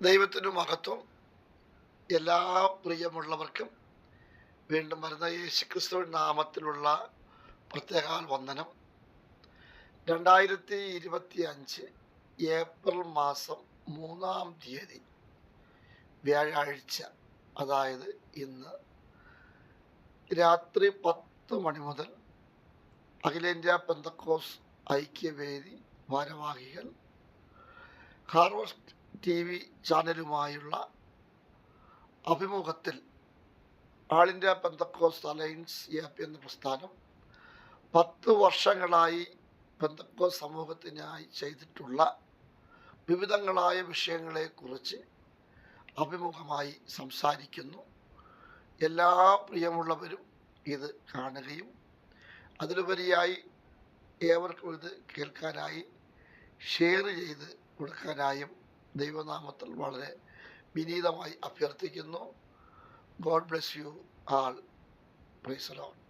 ദൈവത്തിനു മഹത്വം. എല്ലാ പ്രിയമുള്ളവർക്കും വീണ്ടും വരുന്ന യേശുക്രിസ്തുവിൻ നാമത്തിലുള്ള പ്രത്യേകാൽ വന്ദനം. 2025 ഏപ്രിൽ മാസം 3-ാം തീയതി വ്യാഴാഴ്ച, അതായത് ഇന്ന് രാത്രി 10 മണി മുതൽ അഖിലേന്ത്യാ പെന്തക്കോസ് ഐക്യവേദി ഭാരവാഹികൾ ഹാർവസ്റ്റ് TV ചാനലുമായുള്ള അഭിമുഖത്തിൽ ആൾ ഇന്ത്യ പെന്തക്കോസ് അലയൻസ് AP എന്ന പ്രസ്ഥാനം 10 വർഷങ്ങളായി പെന്തക്കോസ് സമൂഹത്തിനായി ചെയ്തിട്ടുള്ള വിവിധങ്ങളായ വിഷയങ്ങളെക്കുറിച്ച് അഭിമുഖമായി സംസാരിക്കുന്നു. എല്ലാ പ്രിയമുള്ളവരും ഇത് കാണുകയും അതിലുപരിയായി ഏവർക്കും ഇത് കേൾക്കാനായി ഷെയർ ചെയ്ത് കൊടുക്കാനായും ദൈവനാമത്തിൽ വളരെ വിനീതമായി അഭ്യർത്ഥിക്കുന്നു. God bless you all. Praise the Lord.